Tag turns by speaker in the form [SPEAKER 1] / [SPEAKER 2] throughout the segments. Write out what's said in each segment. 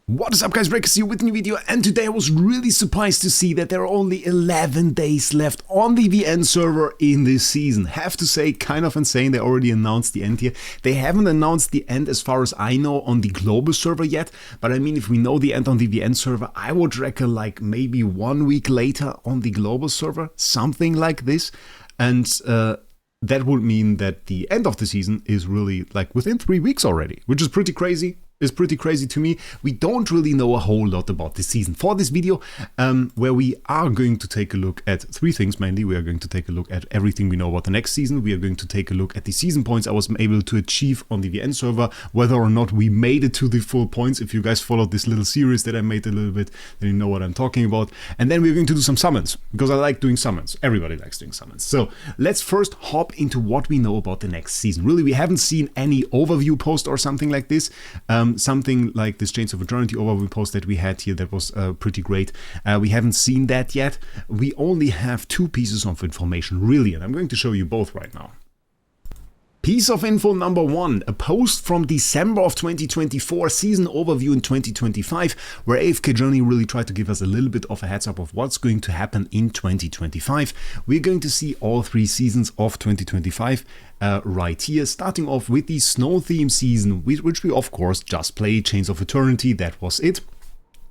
[SPEAKER 1] What is up guys, Wraec here with a new video, and today I was really surprised to see that there are only 11 days left on the VN server in this season. Have to say, kind of insane, they already announced the end here. They haven't announced the end as far as I know on the global server yet, but I mean if we know the end on the VN server, I would reckon like maybe 1 week later on the global server, something like this. And that would mean that the end of the season is really like within 3 weeks already, which is pretty crazy. Is pretty crazy to me. We don't really know a whole lot about this season. For this video, where we are going to take a look at 3 things mainly. We are going to take a look at everything we know about the next season. We are going to take a look at the season points I was able to achieve on the VN server, whether or not we made it to the full points. If you guys followed this little series that I made a little bit, then you know what I'm talking about. And then we're going to do some summons, because I like doing summons. Everybody likes doing summons. So let's first hop into what we know about the next season. Really, we haven't seen any overview post or something like this. Something like this Chains of Eternity overview post that we had here that was pretty great. We haven't seen that yet. We only have 2 pieces of information, really, and I'm going to show you both right now. Piece of info number 1, a post from December of 2024, season overview in 2025, where AFK Journey really tried to give us a little bit of a heads up of what's going to happen in 2025. We're going to see all 3 seasons of 2025 right here, starting off with the snow theme season, which we of course just played, Chains of Eternity, that was it.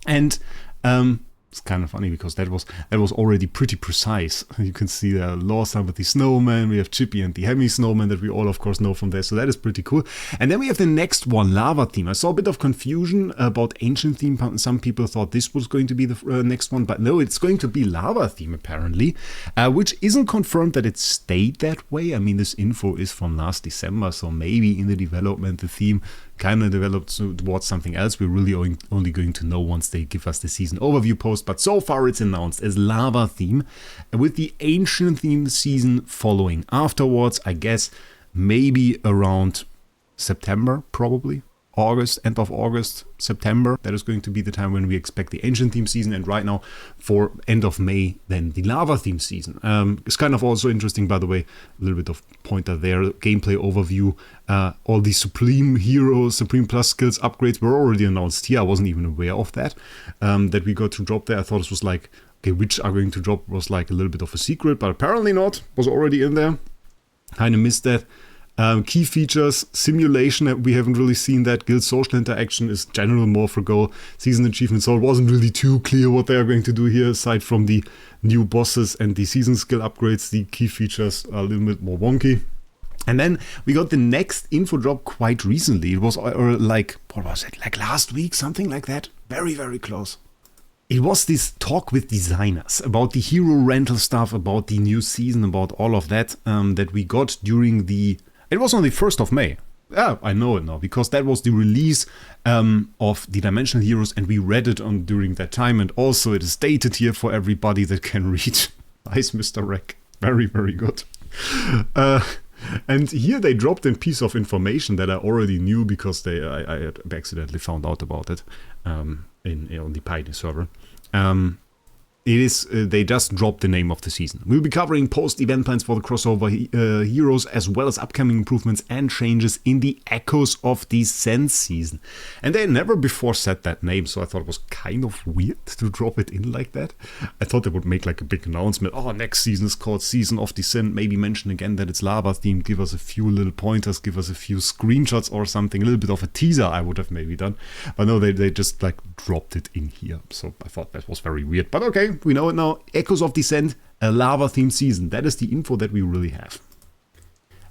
[SPEAKER 1] And it's kind of funny because that was already pretty precise. You can see the Lawson with the snowman, we have Chippy and the Hemi snowman that we all of course know from there, so that is pretty cool. And then we have the next one, Lava theme. I saw a bit of confusion about Ancient theme. Some people thought this was going to be the next one, but no, it's going to be Lava theme apparently, which isn't confirmed that it stayed that way. I mean, this info is from last December, so maybe in the development the theme kind of developed towards something else. We're really only going to know once they give us the season overview post, but so far it's announced as Lava theme, with the Ancient theme season following afterwards. I guess maybe around September, probably August, end of August, September. That is going to be the time when we expect the Ancient theme season, and right now for end of May then the Lava theme season. It's kind of also interesting, by the way, a little bit of pointer there, gameplay overview. All the Supreme Heroes, Supreme Plus skills upgrades were already announced here. I wasn't even aware of that, that we got to drop there. I thought it was like, okay, which are going to drop was like a little bit of a secret, but apparently not, was already in there. Kind of missed that. Key features, simulation, we haven't really seen that. Guild social interaction is general more for goal. Season achievement, so it wasn't really too clear what they are going to do here, aside from the new bosses and the season skill upgrades. The key features are a little bit more wonky. And then we got the next info drop quite recently. It was like, what was it, like last week, something like that? Very, very close. It was this talk with designers about the hero rental stuff, about the new season, about all of that, that we got during the... It was on the 1st of May. Yeah, I know it now, because that was the release of the Dimensional Heroes, and we read it on during that time, and also it is stated here for everybody that can read. Nice, Mr. Wraec. Very, very good. And here they dropped a piece of information that I already knew, because I had accidentally found out about it on the Pioneer server. They just dropped the name of the season. We'll be covering post-event plans for the crossover heroes, as well as upcoming improvements and changes in the Echoes of Descent season. And they never before said that name, so I thought it was kind of weird to drop it in like that. I thought they would make like a big announcement. Oh, next season is called Season of Descent. Maybe mention again that it's Lava themed. Give us a few little pointers, give us a few screenshots or something. A little bit of a teaser I would have maybe done. But no, they just like dropped it in here. So I thought that was very weird. But okay. We know it now. Echoes of Descent, a Lava themed season. That is the info that we really have.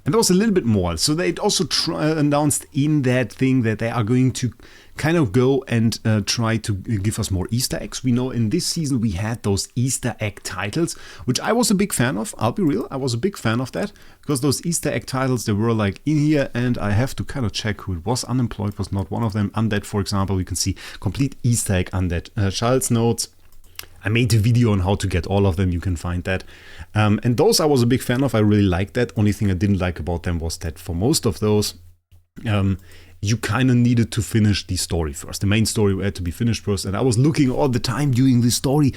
[SPEAKER 1] And there was a little bit more. So they also announced in that thing that they are going to kind of go and try to give us more Easter eggs. We know in this season we had those Easter egg titles, which I was a big fan of. I'll be real, I was a big fan of that, because those Easter egg titles, they were like in here, and I have to kind of check who it was. Unemployed was not one of them. Undead, for example, you can see complete Easter egg Undead. Child's Notes. I made a video on how to get all of them, you can find that. And those I was a big fan of, I really liked that. Only thing I didn't like about them was that for most of those, you kind of needed to finish the story first. The main story had to be finished first, and I was looking all the time during the story,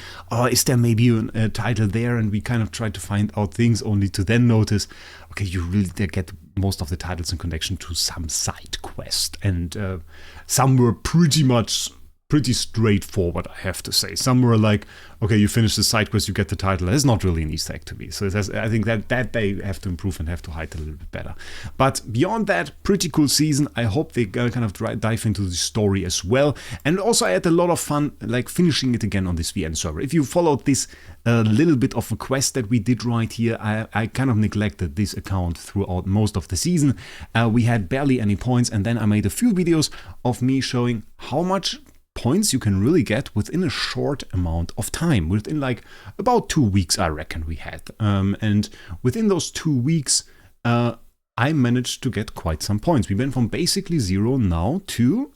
[SPEAKER 1] is there maybe a title there? And we kind of tried to find out things, only to then notice, okay, you really get most of the titles in connection to some side quest. And some were pretty much pretty straightforward, I have to say. Some were like, okay, you finish the side quest, you get the title. It's not really an Easter egg to me. So I think that they have to improve and have to hide a little bit better. But beyond that, pretty cool season. I hope they kind of dive into the story as well. And also I had a lot of fun like finishing it again on this VN server. If you followed this little bit of a quest that we did right here, I kind of neglected this account throughout most of the season. We had barely any points, and then I made a few videos of me showing how much points you can really get within a short amount of time, within like about 2 weeks I reckon we had, and within those 2 weeks I managed to get quite some points. We went from basically 0 now to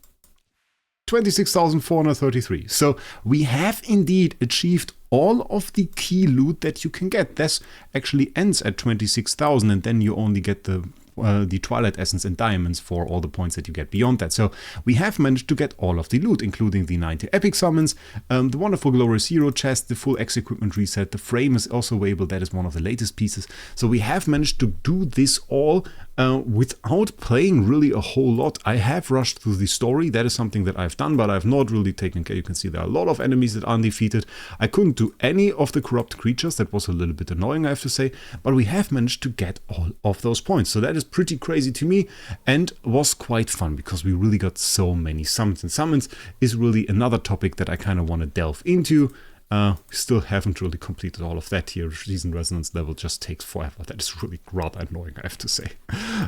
[SPEAKER 1] 26,433. So we have indeed achieved all of the key loot that you can get. This actually ends at 26,000, and then you only get the Twilight Essence and Diamonds for all the points that you get beyond that. So we have managed to get all of the loot, including the 90 epic summons, the wonderful Glorious Hero chest, the full X equipment reset, the frame is also available, that is one of the latest pieces. So we have managed to do this all without playing really a whole lot. I have rushed through the story, that is something that I've done, but I've not really taken care. You can see there are a lot of enemies that are undefeated. I couldn't do any of the corrupt creatures, that was a little bit annoying I have to say, but we have managed to get all of those points. So that is pretty crazy to me and was quite fun because we really got so many summons, and summons is really another topic that I kind of want to delve into. We still haven't really completed all of that here. Season resonance level just takes forever. That is really rather annoying, I have to say.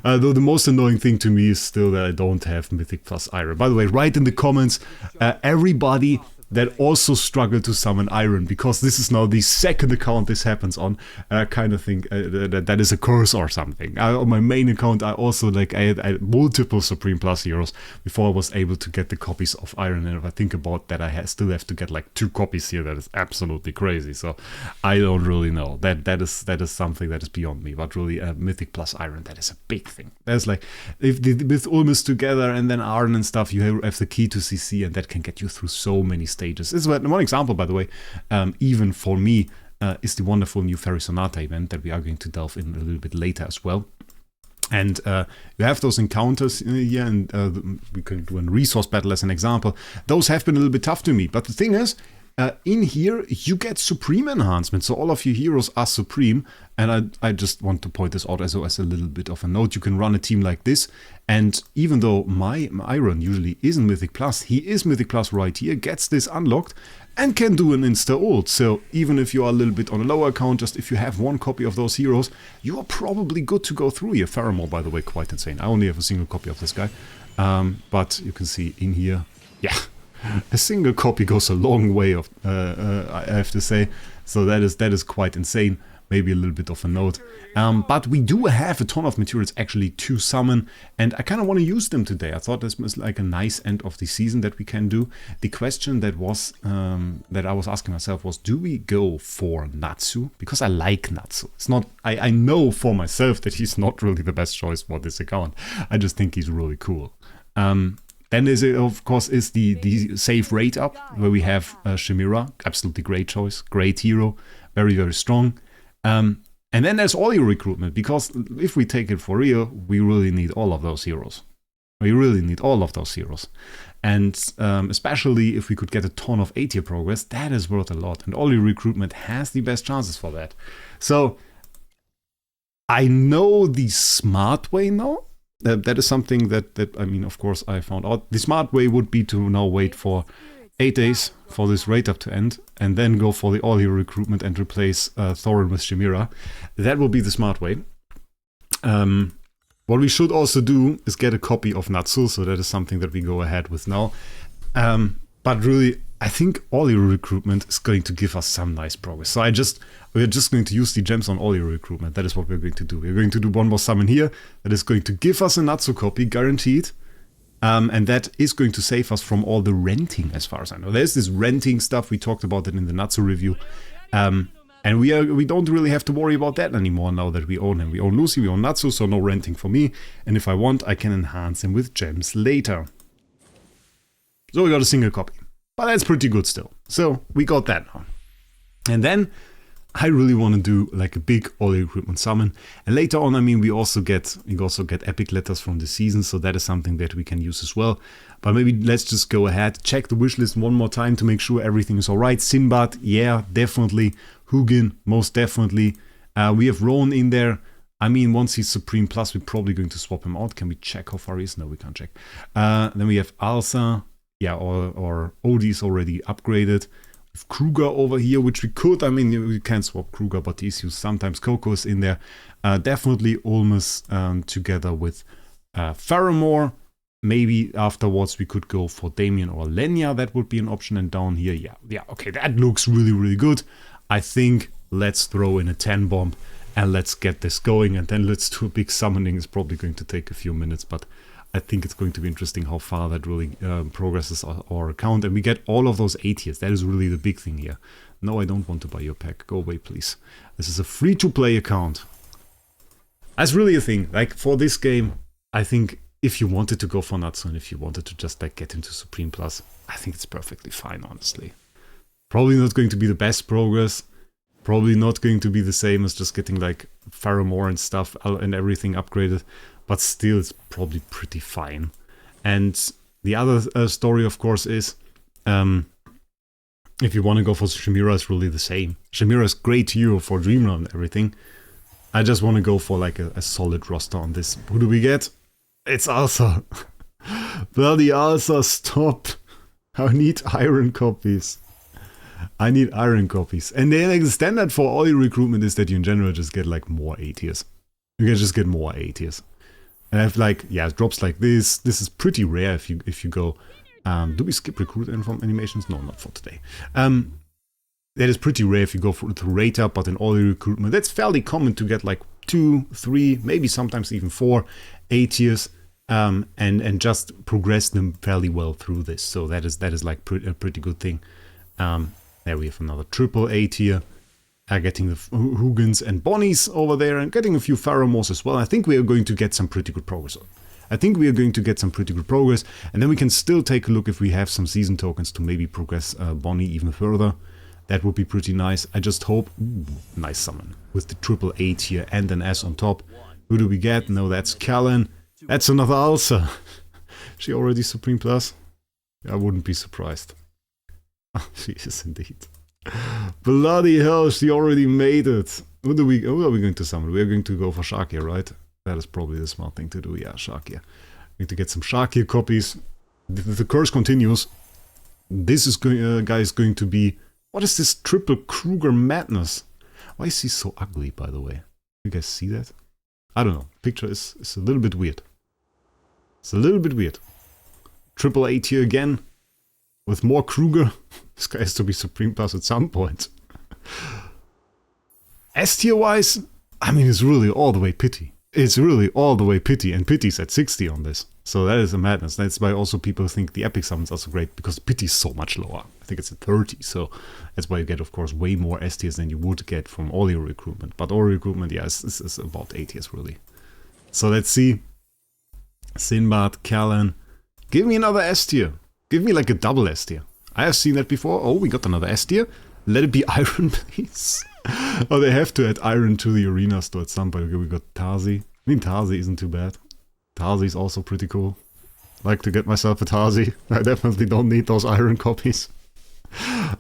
[SPEAKER 1] Though the most annoying thing to me is still that I don't have Mythic plus Eironn. By the way, write in the comments everybody that also struggled to summon Eironn, because this is now the second account this happens on. I kind of think that is a curse or something. On my main account, I also I had multiple Supreme Plus heroes before I was able to get the copies of Eironn, and if I think about that, I still have to get like 2 copies here. That is absolutely crazy. So I don't really know. That is something that is beyond me. But really, Mythic plus Eironn, that is a big thing. That's like if with Ulmus together and then Arn and stuff, you have the key to CC, and that can get you through so many stages. This is one example, by the way, even for me, is the wonderful new Fairy Sonata event that we are going to delve in a little bit later as well. And you have those encounters here, and we can do a resource battle as an example. Those have been a little bit tough to me, but the thing is, in here you get Supreme enhancement, so all of your heroes are Supreme, and I just want to point this out as a little bit of a note. You can run a team like this, and even though my Eironn usually isn't Mythic Plus, he is Mythic Plus right here, gets this unlocked, and can do an insta-ult. So even if you are a little bit on a lower account, just if you have 1 copy of those heroes, you are probably good to go through here. Pheromore, by the way, quite insane. I only have a single copy of this guy, but you can see in here, yeah. A single copy goes a long way, I have to say. So that is quite insane. Maybe a little bit of a note. But we do have a ton of materials actually to summon, and I kind of want to use them today. I thought this was like a nice end of the season that we can do. The question that was that I was asking myself was, do we go for Natsu? Because I like Natsu. It's not. I know for myself that he's not really the best choice for this account. I just think he's really cool. Then there's, of course, is the safe rate up, where we have Chimera, absolutely great choice, great hero, very, very strong. And then there's all your recruitment, because if we take it for real, we really need all of those heroes. We really need all of those heroes. And especially if we could get a ton of 8-tier progress, that is worth a lot. And all your recruitment has the best chances for that. So I know the smart way now. That is something that I mean, of course, I found out. The smart way would be to now wait for 8 days for this raid up to end, and then go for the all-hero recruitment and replace Thorin with Chimera. That will be the smart way. What we should also do is get a copy of Natsu, so that is something that we go ahead with now. But really, I think all-hero recruitment is going to give us some nice progress. So we're just going to use the gems on all-hero recruitment. That is what we're going to do. We're going to do one more summon here that is going to give us a Natsu copy, guaranteed. And that is going to save us from all the renting, as far as I know. There's this renting stuff, we talked about it in the Natsu review. And we don't really have to worry about that anymore now that we own him. We own Lucy, we own Natsu, so no renting for me. And if I want, I can enhance him with gems later. So we got a single copy. But that's pretty good still. So we got that now. And then I really want to do like a big all recruitment summon. And later on, I mean, we also get epic letters from the season, so that is something that we can use as well. But maybe let's just go ahead, check the wish list one more time to make sure everything is all right. Sinbad, yeah, definitely. Hugin, most definitely. We have Rowan in there. I mean, once he's Supreme Plus, we're probably going to swap him out. Can we check how far he is? No, we can't check. Then we have Alsa. Yeah, or Odie is already upgraded. With Kruger over here, which we could. I mean, we can swap Kruger, but he's used sometimes. Coco is in there. Definitely almost together with Faramore. Maybe afterwards we could go for Damien or Lenya. That would be an option. And down here, yeah, okay, that looks really, really good. I think let's throw in a 10 bomb and let's get this going. And then let's do a big summoning. It's probably going to take a few minutes, but I think it's going to be interesting how far that really progresses our account. And we get all of those A tiers. That is really the big thing here. No, I don't want to buy your pack. Go away, please. This is a free-to-play account. That's really a thing. Like, for this game, I think if you wanted to go for Natsu and if you wanted to just like get into Supreme Plus, I think it's perfectly fine, honestly. Probably not going to be the best progress. Probably not going to be the same as just getting like Faramore and stuff and everything upgraded. But still, it's probably pretty fine. And the other story, of course, is if you want to go for Shamira, it's really the same. Shamira is great hero for Dream Run and everything. I just want to go for like a solid roster on this. Who do we get? It's Alsa. Bloody Alsa, stop. I need Eironn copies. I need Eironn copies. And then like, the standard for all your recruitment is that you in general just get like more A tiers. You can just get more A tiers. And I have like, yeah, drops like this. This is pretty rare if you go. Do we skip recruit from animations? No, not for today. That is pretty rare if you go for the rate up, but in all the recruitment, that's fairly common to get like 2, 3, maybe sometimes even 4 A tiers, and just progress them fairly well through this. So that is like a pretty good thing. There we have another triple A tier. Getting the Hugins and Bonnies over there and getting a few Faramores as well. I think we are going to get some pretty good progress. And then we can still take a look if we have some season tokens to maybe progress Bonnie even further. That would be pretty nice. I just hope... Ooh, nice summon. With the triple A tier and an S on top. Who do we get? No, that's Callan. That's another Alsa. She already Supreme Plus? I wouldn't be surprised. She is indeed. Bloody hell, she already made it. Who are we going to summon? We are going to go for Sharkia, right? That is probably the smart thing to do. Yeah, Sharkia. We need to get some Sharkia copies. The curse continues. This is guy is going to be... What is this triple Kruger madness? Why is he so ugly, by the way? You guys see that? I don't know. Picture is a little bit weird. It's a little bit weird. Triple A tier again. With more Kruger. This guy has to be Supreme Plus at some point. S tier wise, I mean, it's really all the way pity. It's really all the way pity, and pity's at 60 on this. So that is a madness. That's why also people think the epic summons are so great, because pity is so much lower. I think it's at 30, so that's why you get, of course, way more S tiers than you would get from all your recruitment. But all recruitment, yeah, is about A tiers, really. So let's see. Sinbad, Callan. Give me another S tier. Give me like a double S tier. I have seen that before. Oh, we got another S tier. Let it be Eironn, please. Oh, they have to add Eironn to the arena store at some point. Okay, we got Tarzi. I mean, Tarzi isn't too bad. Tarzi is also pretty cool. Like to get myself a Tarzi. I definitely don't need those Eironn copies.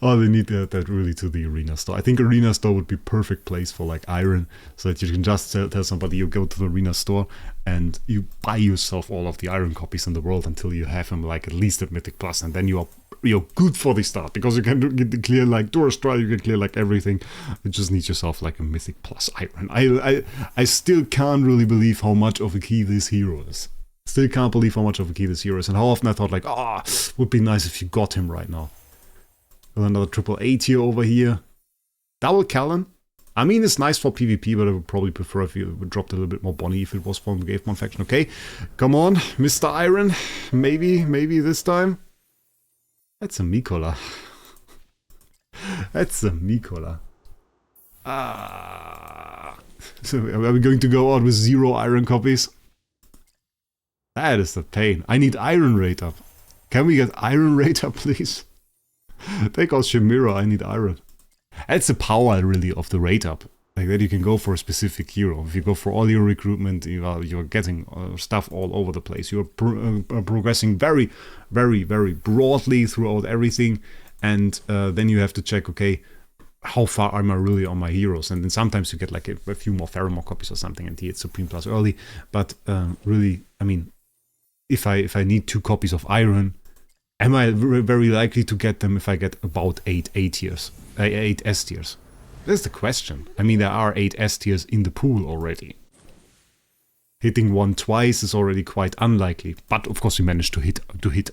[SPEAKER 1] Oh, they need that really to the arena store. I think arena store would be perfect place for like Eironn, so that you can just tell somebody you go to the arena store and you buy yourself all of the Eironn copies in the world until you have them like at least at Mythic Plus, and then you're good for the start, because you can clear like Doors Trial, you can clear like everything. You just need yourself like a Mythic Plus Eironn. I still can't really believe how much of a key this hero is. Still can't believe how much of a key this hero is, and how often I thought like, would be nice if you got him right now. With another triple A tier over here. Double Callan. I mean, it's nice for PvP, but I would probably prefer if you would dropped a little bit more Bonnie if it was from the Gavemon faction. Okay, come on, Mr. Eironn. Maybe this time. That's a Mikola. That's a Mikola. So are we going to go out with 0 Eironn copies? That is the pain. I need Eironn rate up. Can we get Eironn rate up, please? Take out Chimera, I need Eironn. That's the power really of the rate up. Like that you can go for a specific hero. If you go for all your recruitment, you're getting stuff all over the place. You're progressing very, very, very broadly throughout everything. And then you have to check, okay, how far am I really on my heroes? And then sometimes you get like a few more pheromone copies or something and hit Supreme Plus early. But really, I mean, if I need 2 copies of Eironn, am I very likely to get them if I get about 8 S tiers? That's the question. I mean, there are 8 S tiers in the pool already. Hitting one twice is already quite unlikely, but of course we managed to hit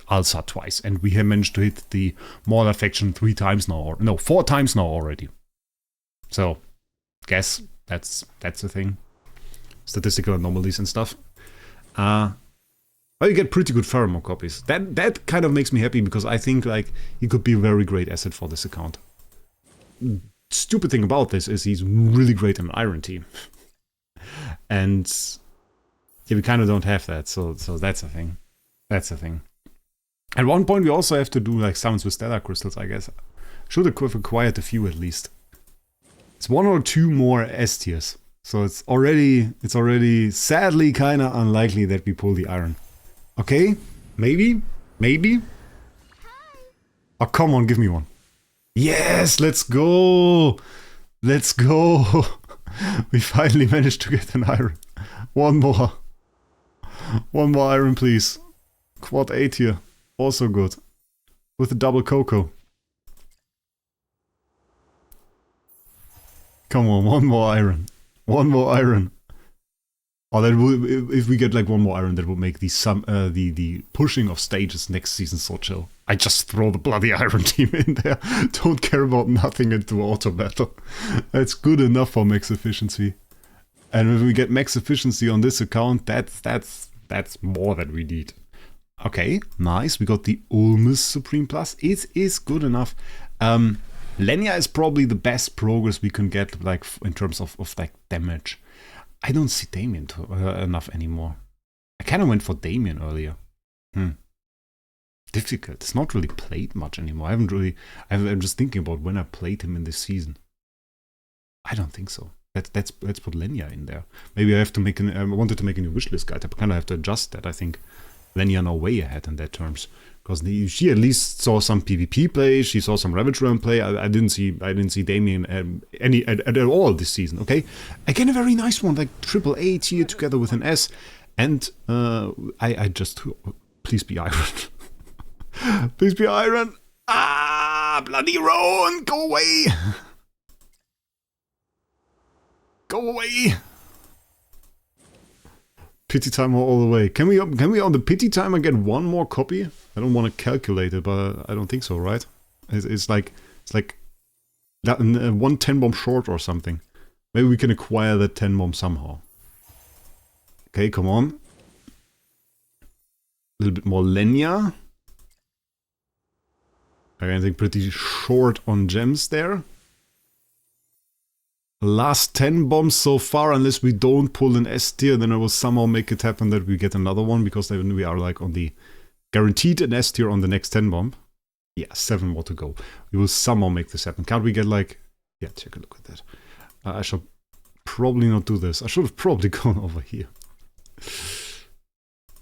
[SPEAKER 1] Alsa twice, and we have managed to hit the Mauler faction 3 times now, or no, 4 times now already. So, guess that's the thing. Statistical anomalies and stuff. Well, you get pretty good pheromone copies. That kind of makes me happy because I think like he could be a very great asset for this account. Stupid thing about this is he's really great in an Eironn team, and yeah, we kind of don't have that, so that's a thing. That's a thing. At one point we also have to do like summons with stellar crystals, I guess. Should have acquired a few at least. It's 1 or 2 more S tiers, so it's already sadly kind of unlikely that we pull the Eironn. Okay, maybe. Oh, come on, give me one. Yes, let's go. Let's go. We finally managed to get an Eironn. One more. One more Eironn, please. Quad 8 here. Also good. With a double Coco. Come on, one more Eironn. One more Eironn. Oh, that would, if we get like one more Eironn, that would make the pushing of stages next season so chill. I just throw the bloody Eironn team in there. Don't care about nothing into auto battle. That's good enough for max efficiency. And if we get max efficiency on this account, that's more than we need. Okay, nice. We got the Ulmus Supreme Plus. It is good enough. Lenya is probably the best progress we can get, like in terms of like damage. I don't see Damien enough anymore. I kind of went for Damien earlier. Difficult. It's not really played much anymore. I'm just thinking about when I played him in this season. I don't think so. Let's put Lenya in there. Maybe I have to make I wanted to make a new wishlist guide. I kind of have to adjust that. I think Lenya now way ahead in that terms. Because she at least saw some PvP play, she saw some Ravage Realm play. I didn't see Damien at all this season. Okay, again a very nice one, like AAA tier together with an S, and I just please be Eironn, please be Eironn. Ah, bloody Rowan, go away, go away. Pity timer all the way. Can we on the pity timer get one more copy? I don't want to calculate it, but I don't think so, right? It's like that, one 10 bomb short or something. Maybe we can acquire that 10 bomb somehow. Okay, come on. A little bit more Lenya. I think pretty short on gems there. Last 10 bombs so far, unless we don't pull an S tier, then I will somehow make it happen that we get another one, because then we are like on the guaranteed an S tier on the next 10 bomb. Yeah, 7 more to go. We will somehow make this happen. Can't we get like... Yeah, take a look at that. I shall probably not do this. I should have probably gone over here.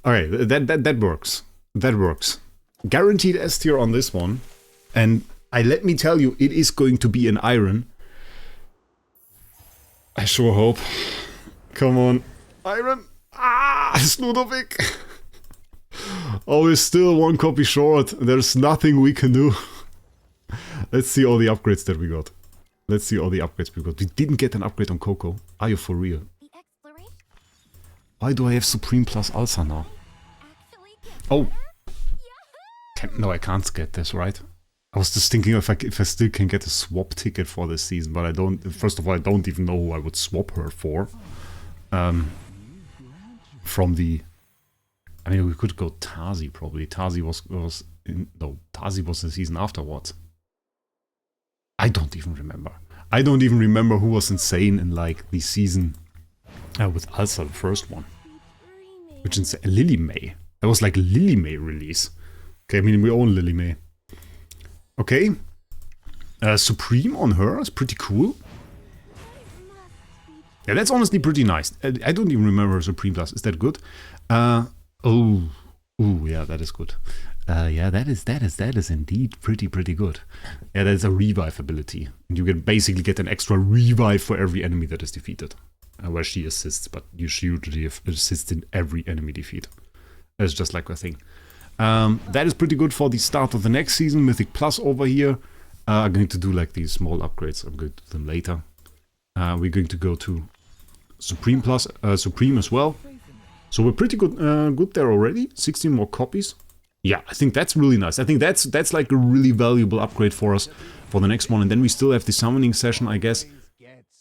[SPEAKER 1] Okay, that works. That works. Guaranteed S tier on this one. And let me tell you, it is going to be an Eironn. I sure hope. Come on. Eironn. Ah, Sludovic. Oh, we're still 1 copy short. There's nothing we can do. Let's see all the upgrades that we got. Let's see all the upgrades we got. We didn't get an upgrade on Coco. Are you for real? Why do I have Supreme plus Alsa now? Oh. No, I can't get this, right? I was just thinking if I still can get a swap ticket for this season, but I don't. First of all, I don't even know who I would swap her for. From the, I mean, we could go Tazi probably. Tazi was the season afterwards. I don't even remember. I don't even remember who was insane in like the season with Alsa, the first one. Which is Lily May. That was like Lily May release. Okay, I mean we own Lily May. Okay. Supreme on her is pretty cool. Yeah, that's honestly pretty nice. I don't even remember Supreme Plus. Is that good? Oh, yeah, that is good. Yeah, that is indeed pretty good. Yeah, that's a revive ability. And you can basically get an extra revive for every enemy that is defeated. Where she assists, but she usually assists in every enemy defeat. That's just like a thing. That is pretty good for the start of the next season. Mythic Plus over here. I'm going to do like these small upgrades. I'm going to do them later. We're going to go to Supreme Plus, Supreme as well. So we're pretty good there already. 16 more copies. Yeah, I think that's really nice. I think that's like a really valuable upgrade for us for the next one. And then we still have the summoning session, I guess.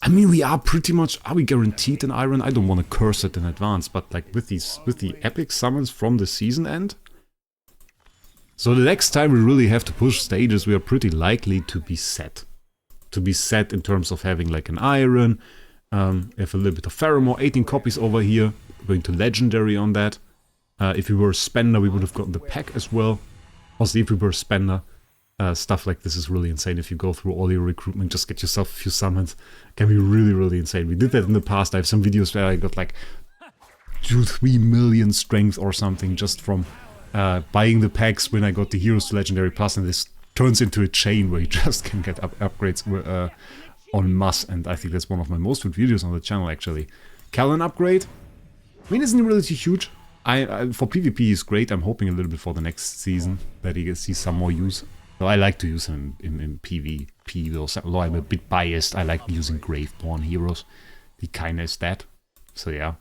[SPEAKER 1] I mean, we are pretty much, are we guaranteed an Eironn? I don't want to curse it in advance, but like with the epic summons from the season end. So the next time we really have to push stages, we are pretty likely to be set. To be set in terms of having like an Eironn. We have a little bit of Pheromore, 18 copies over here. We're going to Legendary on that. If we were a spender, we would have gotten the pack as well. Also, if we were a spender, stuff like this is really insane. If you go through all your recruitment, just get yourself a few summons. It can be really insane. We did that in the past. I have some videos where I got like 2-3 million strength or something just from buying the packs when I got the Heroes to Legendary Plus, and this turns into a chain where you just can get upgrades en masse, and I think that's one of my most viewed videos on the channel actually. Callan upgrade. I mean, isn't really too huge. For PvP he's great. I'm hoping a little bit for the next season that he sees some more use. So I like to use him in PvP though, although I'm a bit biased. I like using Graveborn heroes. He kinda is that. So yeah.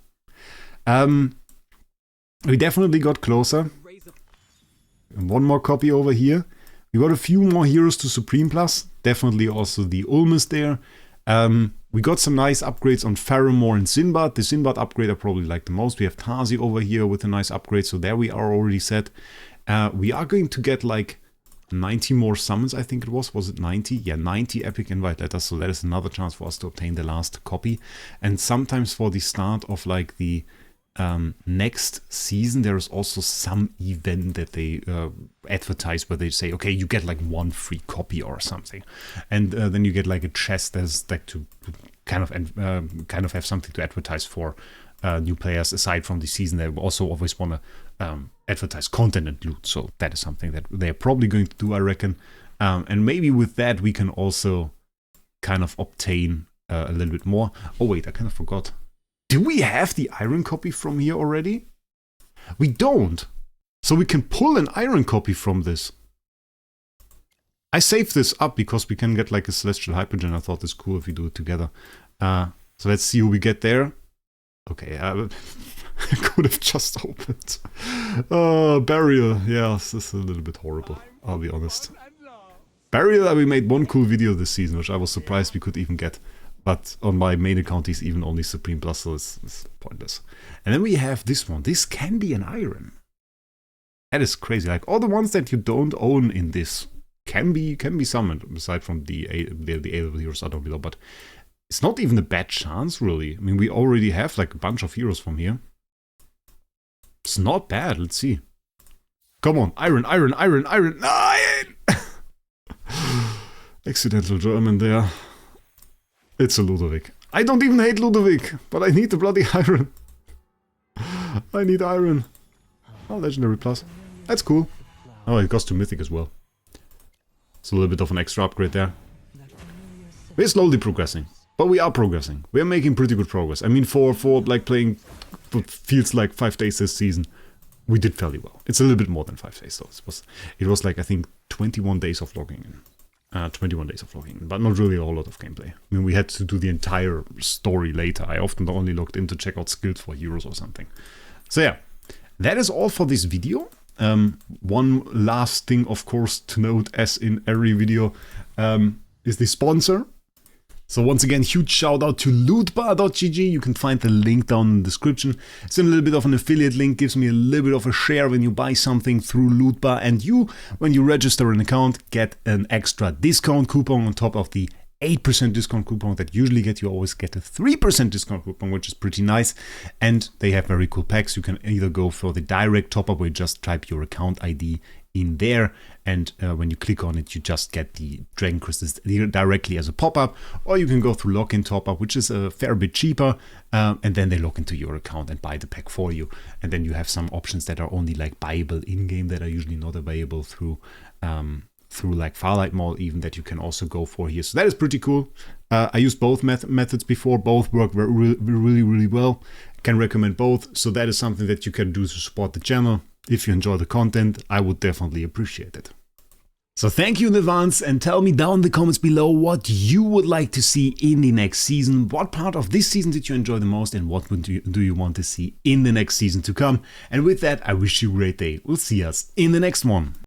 [SPEAKER 1] We definitely got closer. And one more copy over here. We got a few more heroes to Supreme Plus. Definitely also the Ulmus there. We got some nice upgrades on Pheromore and Sinbad. The Sinbad upgrade I probably like the most. We have Tazi over here with a nice upgrade, so there we are already set. We are going to get like 90 more summons, I think it was. Was it 90? Yeah, 90 epic invite letters, so that is another chance for us to obtain the last copy. And sometimes for the start of like the next season, there is also some event that they advertise where they say, okay, you get like 1 free copy or something, and then you get like a chest that's like to kind of have something to advertise for new players aside from the season. They also always want to advertise content and loot, so that is something that they're probably going to do, I reckon. And maybe with that we can also kind of obtain a little bit more. Oh wait, I kind of forgot. Do we have the Eironn copy from here already? We don't. So we can pull an Eironn copy from this. I saved this up because we can get like a Celestial Hypergen. I thought it's cool if we do it together. So let's see who we get there. Okay, I could have just opened. Burial. Yeah, this is a little bit horrible, I'll be honest. Burial, we made one cool video this season, which I was surprised we could even get. But on my main account, he's even only Supreme Plus, so it's pointless. And then we have this one. This can be an Eironn. That is crazy. Like all the ones that you don't own in this can be summoned, aside from the A-level heroes are down below. But it's not even a bad chance, really. I mean, we already have like a bunch of heroes from here. It's not bad. Let's see. Come on, Eironn, Eironn, Eironn, Eironn. Nein! Accidental German there. It's a Ludovic. I don't even hate Ludovic, but I need the bloody Eironn. I need Eironn. Oh, Legendary Plus. That's cool. Oh, it goes to Mythic as well. It's a little bit of an extra upgrade there. We're slowly progressing, but we are progressing. We're making pretty good progress. I mean, for like playing what feels like 5 days this season, we did fairly well. It's a little bit more than 5 days though. It was like, I think, 21 days of logging in. 21 days of logging, but not really a whole lot of gameplay. I mean, we had to do the entire story later. I often only logged in to check out skills for heroes or something. So yeah, that is all for this video. One last thing, of course, to note, as in every video, is the sponsor. So once again, huge shout out to lootbar.gg. You can find the link down in the description. It's a little bit of an affiliate link, gives me a little bit of a share when you buy something through Lootbar, and you, when you register an account, get an extra discount coupon on top of the 8% discount coupon that usually you always get a 3% discount coupon, which is pretty nice. And they have very cool packs. You can either go for the direct top up where you just type your account ID in there, and when you click on it, you just get the Dragon Crystals directly as a pop-up, or you can go through login top-up, which is a fair bit cheaper, and then they log into your account and buy the pack for you. And then you have some options that are only like buyable in-game that are usually not available through like Farlight Mall even, that you can also go for here. So that is pretty cool. I used both methods before. Both work really well. Can recommend both. So that is something that you can do to support the channel. If you enjoy the content, I would definitely appreciate it. So thank you in advance, and tell me down in the comments below what you would like to see in the next season. What part of this season did you enjoy the most, and what do you want to see in the next season to come? And with that, I wish you a great day. We'll see us in the next one.